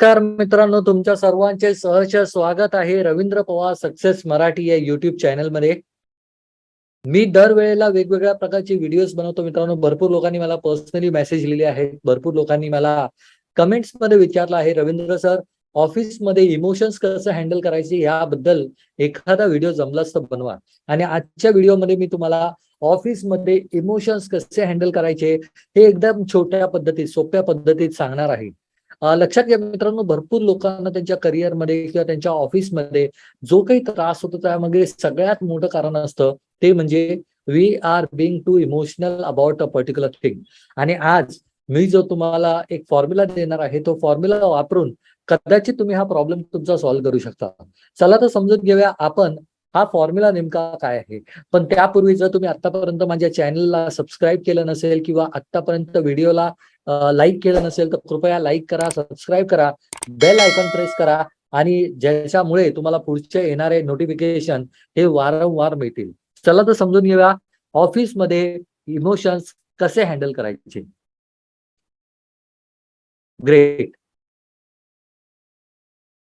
नमस्कार मित्रांनो, तुमच्या सर्वांचे सहर्ष स्वागत आहे रवींद्र पवार सक्सेस मराठी या युट्यूब चॅनलमध्ये. मी दरवेळेला वेगवेगळ्या प्रकारचे व्हिडिओज बनवतो मित्रांनो. भरपूर लोकांनी मला पर्सनली मेसेज लिहिले आहेत, भरपूर लोकांनी मला कमेंट्स मध्ये विचारलं आहे, रवींद्र सर ऑफिसमध्ये इमोशन्स कसं हँडल करायचे याबद्दल एखादा व्हिडिओ जमलाच तर बनवा. आणि आजच्या व्हिडिओमध्ये मी तुम्हाला ऑफिसमध्ये इमोशन्स कसे हँडल करायचे हे एकदम छोट्या पद्धतीत, सोप्या पद्धतीत सांगणार आहे. लक्षात घ्या मित्रांनो, भरपूर लोकांना त्यांच्या करिअरमध्ये किंवा त्यांच्या ऑफिसमध्ये जो काही त्रास होतो त्यामध्ये सगळ्यात मोठं कारण असतं ते म्हणजे we are being too emotional about a particular thing. आणि आज मी जो तुम्हाला एक फॉर्म्युला देणार आहे तो फॉर्म्युला वापरून कदाचित तुम्ही हा प्रॉब्लेम तुमचा सॉल्व्ह करू शकता. चला तर समजून घेऊया आपण हा फॉर्म्युला नेमका काय आहे. पण त्यापूर्वी जर तुम्ही आतापर्यंत माझ्या चॅनलला सबस्क्राईब केलं नसेल किंवा आतापर्यंत व्हिडिओला लाईक केलं नसेल तर कृपया लाईक करा, सबस्क्राईब करा, बेल आयकॉन प्रेस करा आणि ज्याच्यामुळे तुम्हाला पुढचे येणारे नोटिफिकेशन हे वारंवार मिळतील. चला तर समजून घेऊया ऑफिसमध्ये इमोशन्स कसे हँडल करायचे. ग्रेट.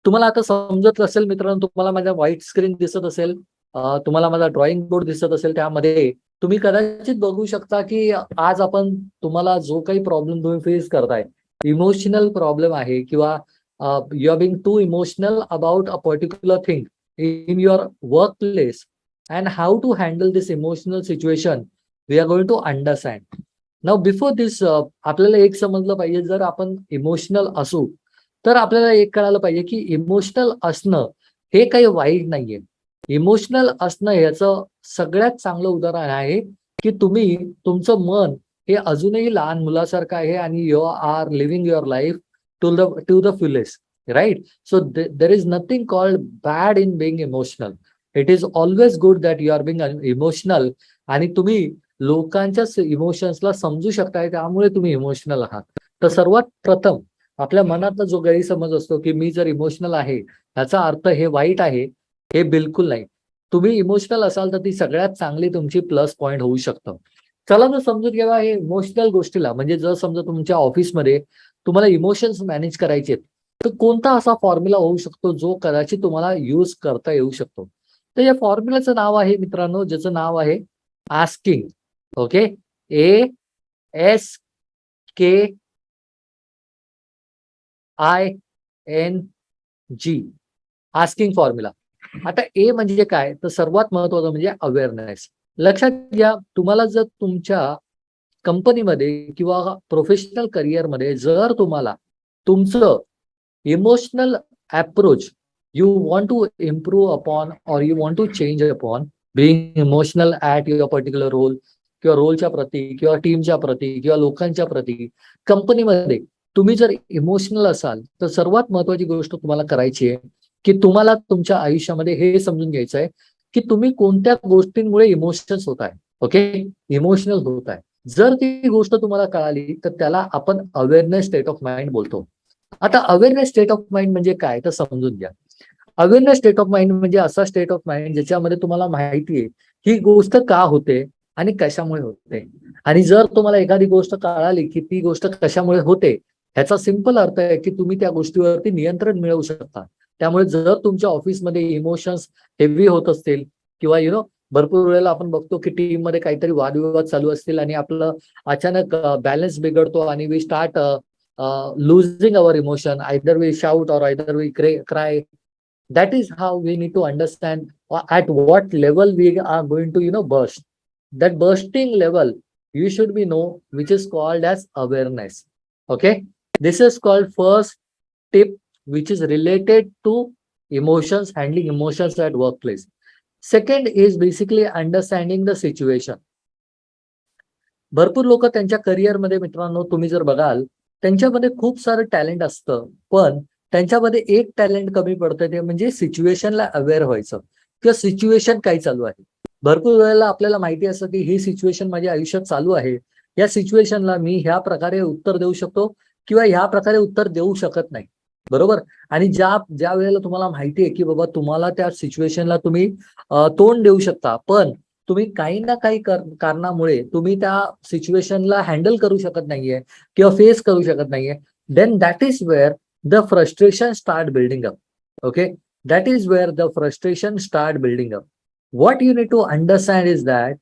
तुम्हाला आता समजत असेल मित्रांनो, तुम्हाला माझ्या व्हाईट स्क्रीन दिसत असेल, तुम्हाला माझा ड्रॉइंग बोर्ड दिसत असेल, त्यामध्ये तुम्ही कदाचित बघू शकता की आज आपण तुम्हाला जो काही प्रॉब्लेम तुम्ही फेस करताय, इमोशनल प्रॉब्लेम आहे किंवा you are being too emotional about a particular thing in your work place and how to handle this emotional situation we are going to understand. Now before this आपल्याला एक समजलं पाहिजे, जर आपण emotional असू तर आपल्याला एक कळायला पाहिजे की इमोशनल असणं हे काही वाईट नाहीये. इमोशनल असणं याचं सगळ्यात चांगलं उदाहरण आहे की तुम्ही तुमचं मन हे अजूनही लहान मुलासारखं आहे आणि you are living your life to the fullest, right. So there is nothing called bad in being emotional. It is always good that you are being emotional. आणि तुम्ही लोकांच्या इमोशन्सला समजू शकताय, त्यामुळे तुम्ही इमोशनल आहात. तर सर्वात प्रथम आपल्या मनातला जो गैरसमज असतो की मी जर इमोशनल आहे ह्याचा अर्थ हे वाईट आहे, हे बिलकुल नाही. तुम्ही इमोशनल असाल तर ती सगळ्यात चांगली तुमची प्लस पॉइंट होऊ शकतं. चला तर समजून घ्या हे इमोशनल गोष्टीला. म्हणजे जर समजा तुमच्या ऑफिसमध्ये तुम्हाला इमोशन्स मॅनेज करायचे तर कोणता असा फॉर्म्युला होऊ शकतो जो कदाचित तुम्हाला यूज करता येऊ शकतो. तर या फॉर्म्युलाचं नाव आहे मित्रांनो, ज्याचं नाव आहे asking. Okay, A.S.K.I.N.G, asking formula. आता ए म्हणजे काय, तर सर्वात महत्वाचं म्हणजे अवेअरनेस. लक्षात घ्या, तुम्हाला जर तुमच्या कंपनीमध्ये किंवा प्रोफेशनल करिअरमध्ये जर तुम्हाला तुमचं emotional approach you want to improve upon और you want to change upon being emotional at your particular role किंवा रोलच्या प्रती किंवा टीमच्या प्रती किंवा लोकांच्या प्रती कंपनीमध्ये तुम्ही जर इमोशनल असाल तर सर्वात महत्वाची गोष्ट तुम्हाला करायची आहे की तुम्हाला तुमच्या आयुष्यामध्ये हे समजून घ्यायचं आहे की तुम्ही कोणत्या गोष्टींमुळे इमोशन्स होत आहे. ओके, इमोशनल होत आहे. जर ती गोष्ट तुम्हाला कळाली तर त्याला आपण अवेअरनेस स्टेट ऑफ माइंड बोलतो. आता अवेअरनेस स्टेट ऑफ माइंड म्हणजे काय तर समजून घ्या. अवेअरनेस स्टेट ऑफ माइंड म्हणजे असा स्टेट ऑफ माइंड ज्याच्यामध्ये तुम्हाला माहिती आहे ही गोष्ट का होते आणि कशामुळे होते. आणि जर तुम्हाला एखादी गोष्ट कळाली की ती गोष्ट कशामुळे होते, ह्याचा सिंपल अर्थ आहे की तुम्ही त्या गोष्टीवरती नियंत्रण मिळवू शकता. त्यामुळे जर तुमच्या ऑफिसमध्ये इमोशन्स हेवी होत असतील किंवा भरपूर वेळेला आपण बघतो की टीम मध्ये काहीतरी वादविवाद चालू असतील आणि आपलं अचानक बॅलन्स बिघडतो आणि we start losing our emotion, either we shout or either we cry. That is how we need to understand at what level we are going to burst. That bursting level you should be know, which is called as awareness. Okay, this is called first tip which is related to emotions, handling emotions at workplace. Second is basically understanding the situation. भरपूर लोक त्यांच्या करिअरमध्ये मित्रांनो तुम्ही जर बघाल त्यांच्यामध्ये खूप सारं टॅलेंट असतं, पण त्यांच्यामध्ये एक टॅलेंट कमी पडतं, ते म्हणजे सिच्युएशनला अवेअर व्हायचं किंवा सिच्युएशन काय चालू आहे. भरपूर वेळेला आपल्याला माहिती असतं की ही सिच्युएशन माझ्या आयुष्यात चालू आहे, या सिच्युएशनला मी ह्या प्रकारे उत्तर देऊ शकतो किंवा ह्या प्रकारे उत्तर देऊ शकत नाही, बरोबर. आणि ज्या वेळेला तुम्हाला माहिती आहे की बाबा तुम्हाला त्या सिच्युएशनला तुम्ही तोंड देऊ शकता, पण तुम्ही काही ना काही कारणामुळे तुम्ही त्या सिच्युएशनला हँडल करू शकत नाहीये किंवा फेस करू शकत नाहीये, then that is where the frustration start building up. Okay, that is where the frustration start building up. What you need to understand is that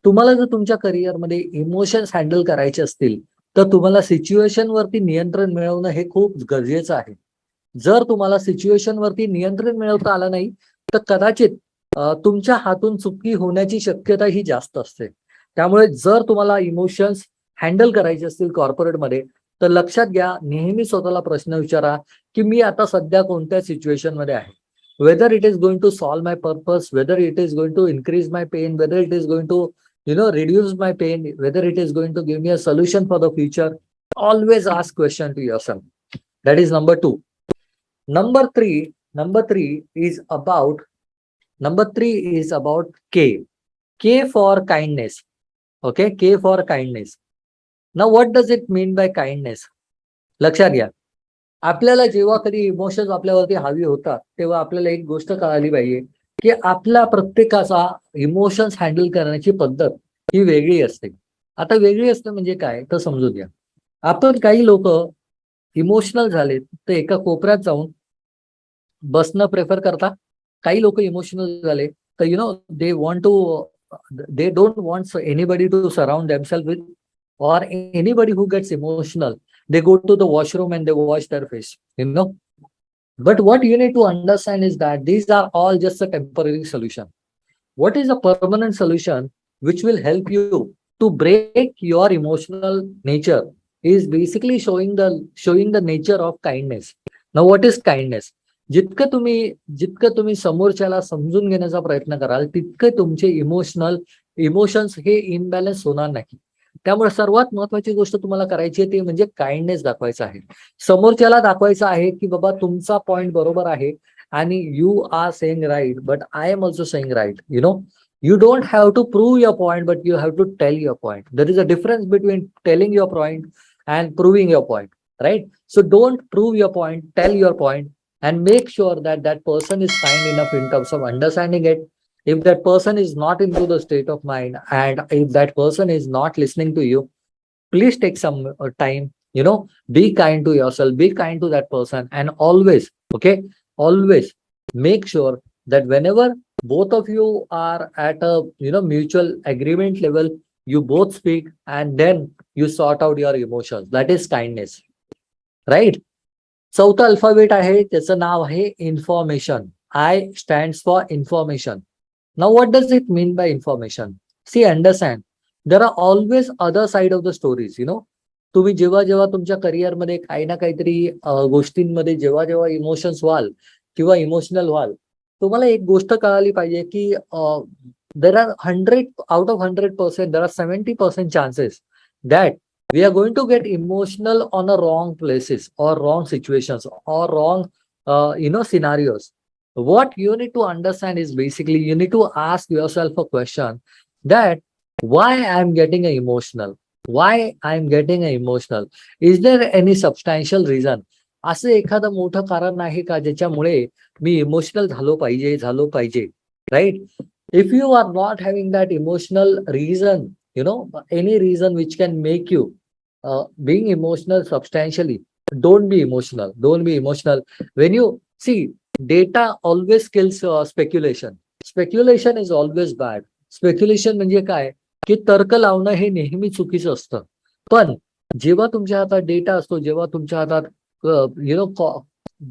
तुम्हाला जर तुमच्या करिअरमध्ये इमोशन्स हँडल करायचे असतील तर तुम्हाला सिच्युएशन वरती नियंत्रण मिळवणं हे खूप गरजेचं आहे. जर तुम्हाला सिच्युएशन वरती नियंत्रण मिळवता आलं नाही तर कदाचित तुमच्या हातून चुकी होण्याची शक्यता ही जास्त असते. त्यामुळे जर तुम्हाला इमोशन्स हँडल करायचे असतील कॉर्पोरेटमध्ये तर लक्षात घ्या, नेहमी स्वतःला प्रश्न विचारा की मी आता सध्या कोणत्या सिच्युएशन मध्ये आहे. Whether it is going to solve my purpose, whether it is going to increase my pain, whether it is going to reduce my pain, whether it is going to give me a solution for the future. Always ask question to yourself. That is number two. Number three is about K. K for kindness. Okay, K for kindness. Now what does it mean by kindness? लक्षात घ्या, आपल्याला जेव्हा कधी emotions आपल्यावरती हावी होतात तेव्हा आपल्याला एक गोष्ट कळाली पाहिजे की आपल्या प्रत्येकाचा इमोशन्स हँडल करण्याची पद्धत ही वेगळी असते. आता वेगळी असते म्हणजे काय तर समजून घ्या. आपण काही लोक इमोशनल झाले तर एका कोपऱ्यात जाऊन बसणं प्रेफर करता. काही लोक इमोशनल झाले तर they don't want anybody to surround themselves with, or anybody who gets emotional, they go to the washroom and they wash their face. But what you need to understand is that these are all just a temporary solution. What is a permanent solution which will help you to break your emotional nature is basically showing the nature of kindness. Now what is kindness? जितकं तुम्ही समोरच्याला समजून घेण्याचा प्रयत्न कराल तितकं तुमचे emotions हे इनबॅलन्स होणार नाही. त्यामुळे सर्वात महत्वाची गोष्ट तुम्हाला करायची आहे ती म्हणजे काइंडनेस दाखवायचा आहे. समोरच्याला दाखवायचं आहे की बाबा तुमचा पॉइंट बरोबर आहे आणि you are saying right but I am also saying right. You don't have to prove your point, but you have to tell your point. There is a difference between telling your point and proving your point, right? So don't prove your point, tell your point, and make sure that that person is kind enough in terms of understanding it. If that person is not into the state of mind and if that person is not listening to you, please take some time, be kind to yourself, be kind to that person, and always, okay, always make sure that whenever both of you are at a mutual agreement level, you both speak and then you sort out your emotions. That is kindness, right? चौथा alphabet आहे त्याचं नाव आहे information. I stands for information. Now what does it mean by information? See, understand, there are always other side of the stories. तुम्ही जेव्हा जेव्हा तुमच्या करिअरमध्ये काही ना काहीतरी गोष्टींमध्ये जेव्हा जेव्हा इमोशन्स व्हाल किंवा इमोशनल व्हाल, तुम्हाला एक गोष्ट कळाली पाहिजे की there are 100 out of 100%, there are 70% chances that we are going to get emotional on a wrong places or wrong situations or wrong scenarios. What you need to understand is basically you need to ask yourself a question that why I'm getting emotional, why I'm getting emotional, is there any substantial reason? असं एखादं मोठं कारण आहे का ज्याच्यामुळे मी emotional झालो पाहिजे, right? If you are not having that emotional reason, any reason which can make you being emotional substantially, don't be emotional. When you see, data always kills speculation is always bad. Speculation म्हणजे काय की तर्क लावणं हे नेहमी चुकीचं असतं. पण जेव्हा तुमच्या हातात डेटा असतो, जेव्हा तुमच्या हातात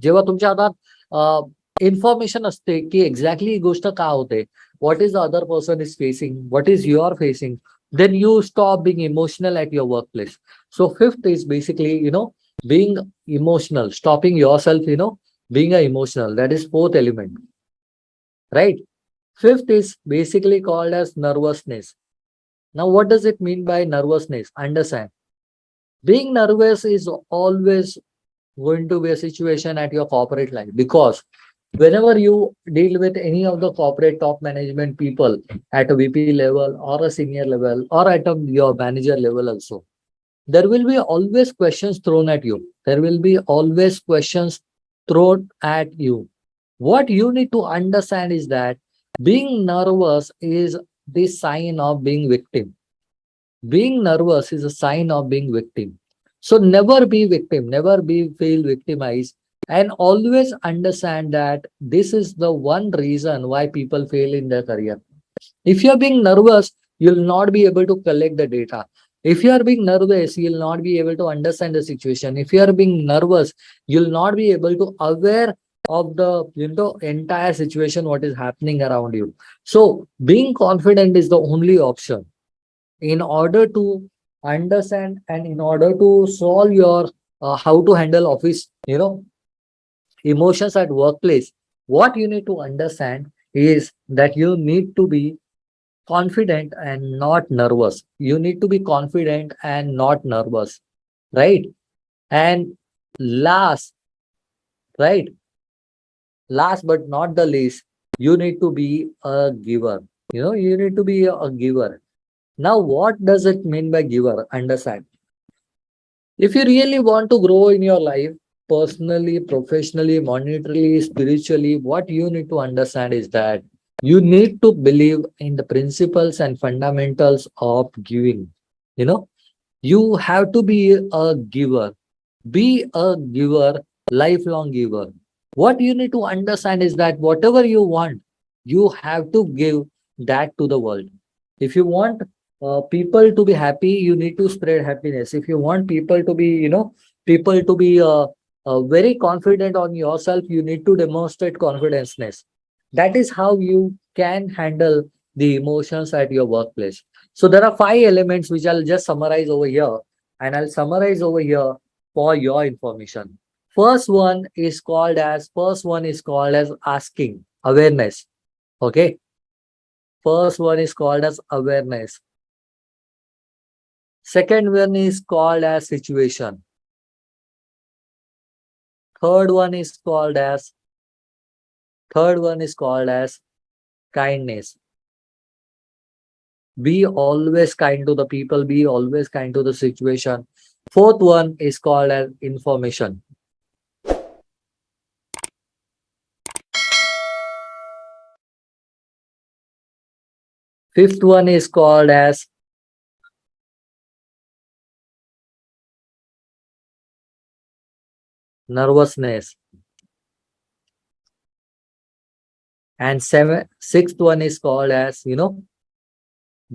जेव्हा तुमच्या हातात इन्फॉर्मेशन असते की एक्झॅक्टली ही गोष्ट का होते, what is the other person is facing, what is you are facing, then you stop being emotional at your workplace. So fifth is basically being emotional, stopping yourself being emotional. That is fourth element, right? Fifth is basically called as nervousness. Now what does it mean by nervousness? Understand, being nervous is always going to be a situation at your corporate life, because whenever you deal with any of the corporate top management people at a VP level or a senior level or at your manager level also, there will be always questions thrown at you. What you need to understand is that being nervous is the sign of being victim. Being nervous is a sign of being victim. So never be victim, never be feel victimized, and always understand that this is the one reason why people fail in their career. If you are being nervous, you'll not be able to collect the data. If you are being nervous, you'll not be able to understand the situation. If you are being nervous, you'll not be able to aware of the entire situation, what is happening around you. So being confident is the only option in order to understand and in order to solve your how to handle office emotions at workplace. What you need to understand is that you need to be confident and not nervous. You need to be confident and not nervous, right? And last, right? Last but not the least, you need to be a giver. You need to be a giver. Now, what does it mean by giver? Understand. If you really want to grow in your life, personally, professionally, monetarily, spiritually, what you need to understand is that you need to believe in the principles and fundamentals of giving. You know, you have to be a giver. Be a giver, lifelong giver. What you need to understand is that whatever you want, you have to give that to the world. If you want people to be happy, you need to spread happiness. If you want people to be very confident on yourself, you need to demonstrate confidenceness. That is how you can handle the emotions at your workplace. So there are 5 elements which I'll just summarize over here, and I'll summarize over here for your information. First one is called as asking awareness. Okay. First one is called as awareness. Second one is called as situation. Third one is called as third one is called as kindness. Be always kind to the people, be always kind to the situation. Fourth one is called as information. Fifth one is called as nervousness. And sixth one is called as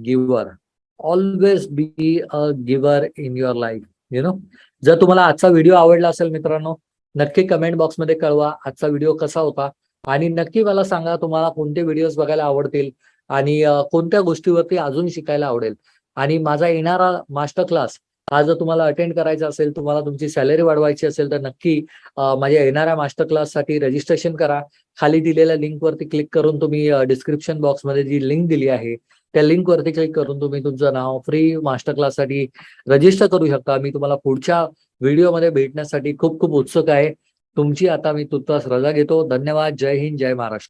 giver. Always be a giver in your life. जर तुम्हाला आजचा video आवडला असेल मित्रांनो, नक्की comment बॉक्समध्ये कळवा आजचा व्हिडिओ कसा होता, आणि नक्की मला सांगा तुम्हाला कोणते व्हिडिओज बघायला आवडतील आणि कोणत्या गोष्टीवरती अजून शिकायला आवडेल. आणि माझा येणारा मास्टर क्लास हा जर तुम्हाला अटेंड करायचा असेल, तुम्हाला तुमची सॅलरी वाढवायची असेल, तर नक्की माझ्या येणाऱ्या मास्टर क्लाससाठी रजिस्ट्रेशन करा. खाली दिलेल्या लिंकवरती क्लिक करून तुम्ही डिस्क्रिप्शन बॉक्समध्ये जी लिंक दिली आहे त्या लिंकवरती क्लिक करून तुम्ही तुमचं नाव फ्री मास्टर क्लाससाठी रजिस्टर करू शकता. मी तुम्हाला पुढच्या व्हिडिओमध्ये भेटण्यासाठी खूप खूप उत्सुक आहे. तुमची आता मी तुर्तास रजा घेतो. धन्यवाद. जय हिंद, जय महाराष्ट्र.